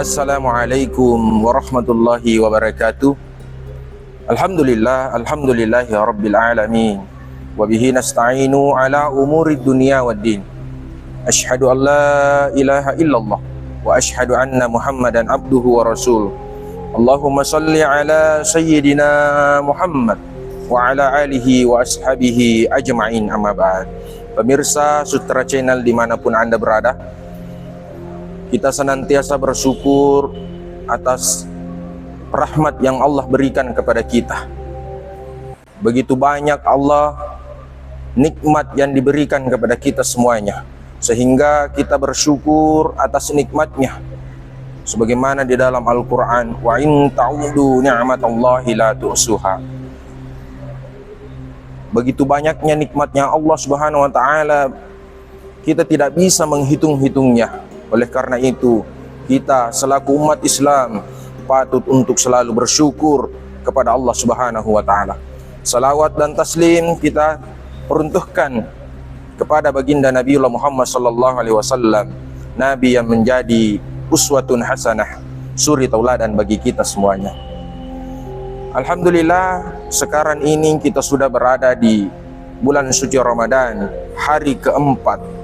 Assalamualaikum warahmatullahi wabarakatuh. Alhamdulillahi rabbil alamin. Wabihi nasta'inu ala umuri dunia wad din. Ashhadu an la ilaha illallah wa ashhadu anna Muhammadan abduhu wa rasuluh. Allahumma salli ala sayyidina Muhammad wa ala alihi wa ashabihi ajma'in, amma ba'd. Pemirsa Sutra Channel dimanapun Anda berada, kita senantiasa bersyukur atas rahmat yang Allah berikan kepada kita. Begitu banyak Allah nikmat yang diberikan kepada kita semuanya, sehingga kita bersyukur atas nikmatnya. Sebagaimana di dalam Al-Quran, wa in ta'udu ni'matallahi la tu'suha. Begitu banyaknya nikmatnya Allah Subhanahu wa ta'ala, kita tidak bisa menghitung-hitungnya. Oleh karena itu, kita selaku umat Islam patut untuk selalu bersyukur kepada Allah Subhanahu wa ta'ala. Salawat dan taslim kita peruntukkan kepada baginda Nabiullah Muhammad sallallahu alaihi wasallam, nabi yang menjadi uswatun hasanah, suri tauladan bagi kita semuanya. Alhamdulillah, sekarang ini kita sudah berada di bulan suci Ramadan, hari keempat.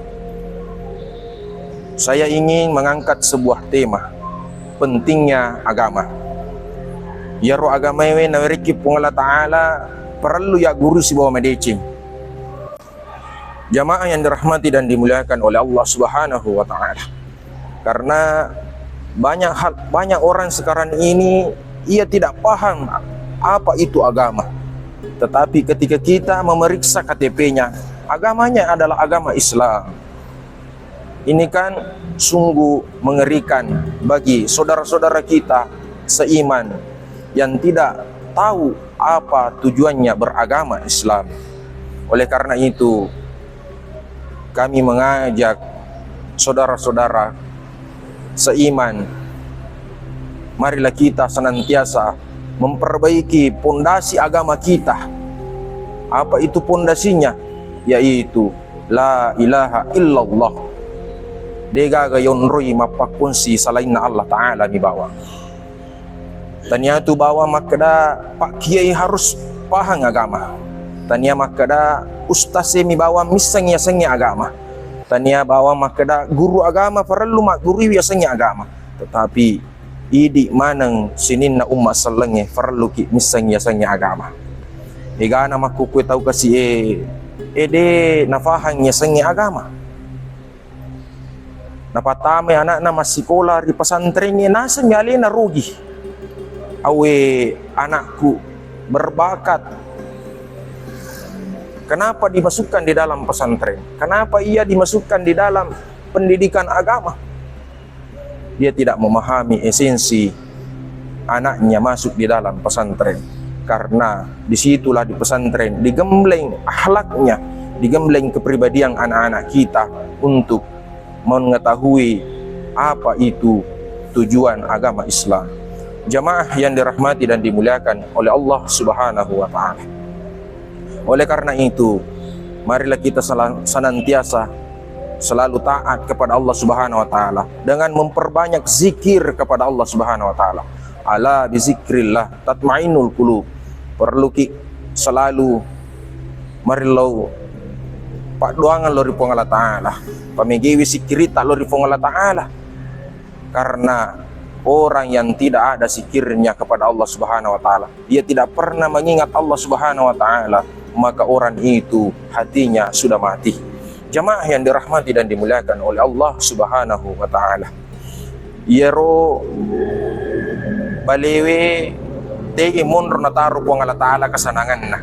Saya ingin mengangkat sebuah tema, pentingnya agama. Ya roh agama ini nawariki Allah Ta'ala perlu ya guru si bawah medicing. Jamaah yang dirahmati dan dimuliakan oleh Allah Subhanahu wa Ta'ala. Karena banyak orang sekarang ini ia tidak paham apa itu agama. Tetapi ketika kita memeriksa KTP-nya, agamanya adalah agama Islam. Ini kan sungguh mengerikan bagi saudara-saudara kita seiman yang tidak tahu apa tujuannya beragama Islam. Oleh karena itu, kami mengajak saudara-saudara seiman, marilah kita senantiasa memperbaiki pondasi agama kita. Apa itu pondasinya? Yaitu la ilaha illallah. Degaga yonroi mapakunsi salainna Allah Ta'ala di bawah. Tanya tu bawa makada Pak Kiai harus paham agama. Tanya makada ustaz mi bawa misangnya agama. Tanya bawa makada guru agama perlu mak guru biasanya agama. Tetapi idi manang sinin na umat selenge perlu ki misangnya agama. Ega nama kuku tahu kasih ede nafahangnya sengnya agama. Napatame anak na masikola di pesantrennya nasa nyali na rugi. Awe anakku berbakat. Kenapa dimasukkan di dalam pesantren? Kenapa ia dimasukkan di dalam pendidikan agama? Dia tidak memahami esensi anaknya masuk di dalam pesantren. Karena disitulah di pesantren digembleng akhlaknya, digembleng kepribadian anak-anak kita untuk mengetahui apa itu tujuan agama Islam. Jamaah yang dirahmati dan dimuliakan oleh Allah Subhanahu wa Ta'ala. Oleh karena itu, marilah kita senantiasa selalu taat kepada Allah Subhanahu wa Ta'ala dengan memperbanyak zikir kepada Allah Subhanahu wa Ta'ala. Ala bizikrillah tatmainul qulub. Perlu selalu marilau pak doangan lori pong Allah Ta'ala, pamegiwi sikirita lori pong Allah Ta'ala. Karena orang yang tidak ada zikirnya kepada Allah Subhanahu wa Ta'ala, dia tidak pernah mengingat Allah Subhanahu wa Ta'ala, maka orang itu hatinya sudah mati. Jamaah yang dirahmati dan dimuliakan oleh Allah Subhanahu wa Ta'ala. Yero balewe degi mundur nataru pong Allah Ta'ala kesanangan na.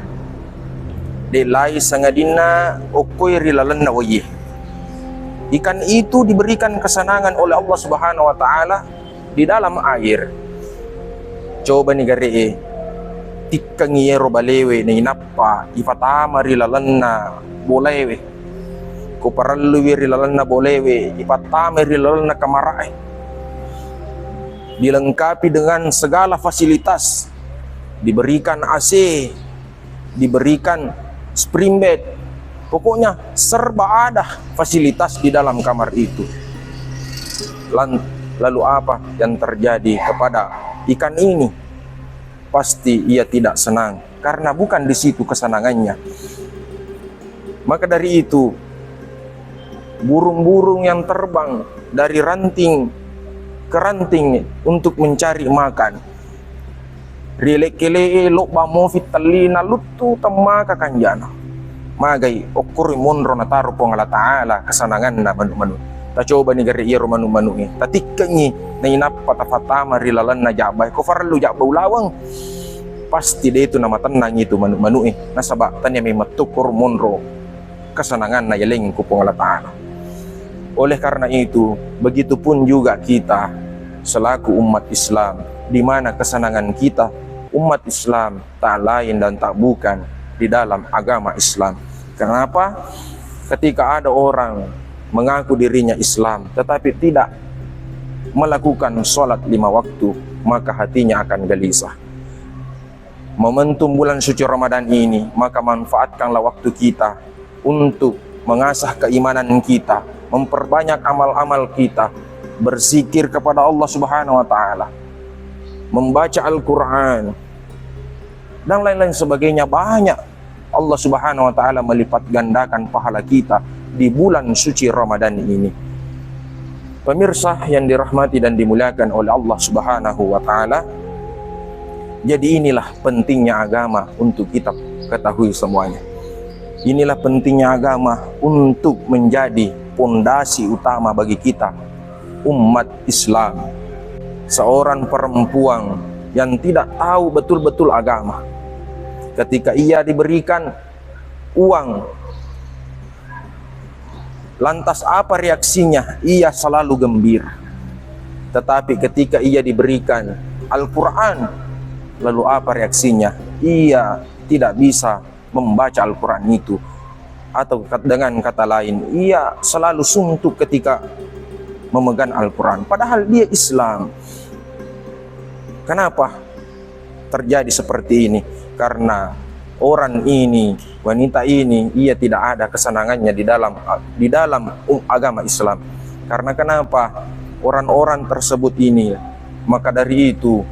De lai sangadina okoy rilalan na waye. Ikan itu diberikan kesenangan oleh Allah Subhanahu wa Ta'ala di dalam air. Coba ni gari tikang yero balewe na inapa ipatama rilalan na bolewe. Kuparalluwi rilalan na bolewe ipatama rilalan na kamarae. Dilengkapi dengan segala fasilitas. Diberikan AC, diberikan spring bed, pokoknya serba ada fasilitas di dalam kamar itu. Lalu apa yang terjadi kepada ikan ini? Pasti ia tidak senang, karena bukan di situ kesenangannya. Maka dari itu, burung-burung yang terbang dari ranting ke ranting untuk mencari makan, rilekele lokba mo fitalina lutu tamaka kanjana magai okuri monro na taro po ngala taala kesenangan na manu-manu. Ta coba ni gari iro manu-manu ni tatikkanyi na inapa tafatama rilalan na jabay ko farlu jabau lawang pasti dia itu nama tenang itu manu-manu nasaba tanya may matukur monro kesenangan na yaling ko po ngala taala. Oleh karena itu, begitupun juga kita selaku umat Islam, di mana kesenangan kita umat Islam tak lain dan tak bukan di dalam agama Islam. Kenapa? Ketika ada orang mengaku dirinya Islam tetapi tidak melakukan sholat 5 waktu, maka hatinya akan gelisah. Momentum bulan suci Ramadan ini, maka manfaatkanlah waktu kita untuk mengasah keimanan kita, memperbanyak amal-amal kita, berzikir kepada Allah Subhanahu wa taala, membaca Al-Qur'an dan lain-lain sebagainya. Banyak Allah Subhanahu wa taala melipat gandakan pahala kita di bulan suci Ramadan ini. Pemirsa yang dirahmati dan dimuliakan oleh Allah Subhanahu wa taala, jadi inilah pentingnya agama untuk kita ketahui semuanya. Inilah pentingnya agama untuk menjadi pondasi utama bagi kita umat Islam. Seorang perempuan yang tidak tahu betul-betul agama, ketika ia diberikan uang, lantas apa reaksinya? Ia selalu gembira. Tetapi ketika ia diberikan Al-Quran, lalu apa reaksinya? Ia tidak bisa membaca Al-Quran itu. Atau dengan kata lain, ia selalu suntuk ketika memegang Al-Quran, padahal dia Islam. Kenapa terjadi seperti ini? Karena orang ini, wanita ini, ia tidak ada kesenangannya di dalam agama Islam. Karena kenapa? Orang-orang tersebut ini, maka dari itu,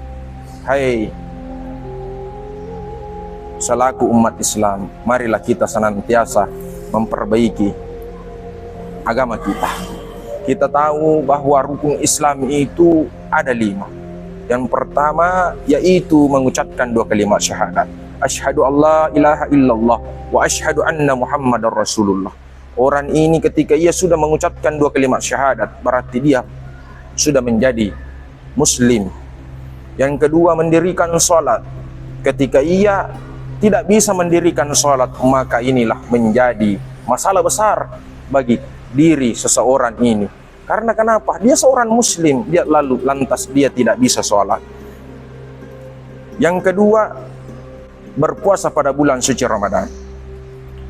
hai selaku umat Islam, marilah kita senantiasa memperbaiki agama kita. Kita tahu bahwa rukun Islam itu ada 5. Yang pertama yaitu mengucapkan 2 kalimat syahadat. Asyhadu alla ilaha illallah wa asyhadu anna Muhammadar Rasulullah. Orang ini ketika ia sudah mengucapkan 2 kalimat syahadat, berarti dia sudah menjadi muslim. Yang kedua, mendirikan sholat. Ketika ia tidak bisa mendirikan sholat, maka inilah menjadi masalah besar bagi diri seseorang ini. Karena kenapa? Dia seorang muslim, dia lantas dia tidak bisa sholat. Yang kedua, berpuasa pada bulan suci Ramadan.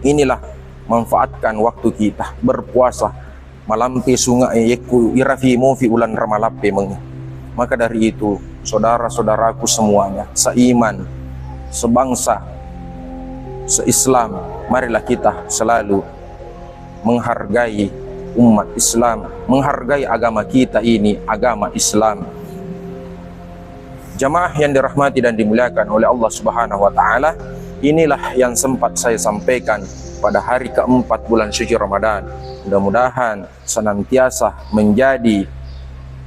Inilah manfaatkan waktu kita berpuasa malampi sungai yeku irafi mofi ulan ramalape mengi. Maka dari itu, saudara-saudaraku semuanya, seiman, sebangsa, se-Islam, marilah kita selalu menghargai umat Islam, menghargai agama kita ini, agama Islam. Jamaah yang dirahmati dan dimuliakan oleh Allah Subhanahu wa taala, inilah yang sempat saya sampaikan pada hari keempat bulan suci Ramadan. Mudah-mudahan senantiasa menjadi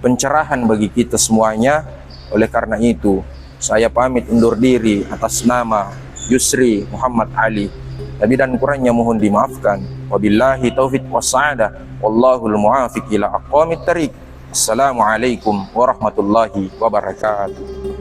pencerahan bagi kita semuanya. Oleh karena itu, saya pamit undur diri atas nama Yusri Muhammad Ali. Lebih dan kurangnya mohon dimaafkan. Wabillahi taufiq wassa'adah. Wallahul muwafiq ila aqwamit thariq. Assalamualaikum warahmatullahi wabarakatuh.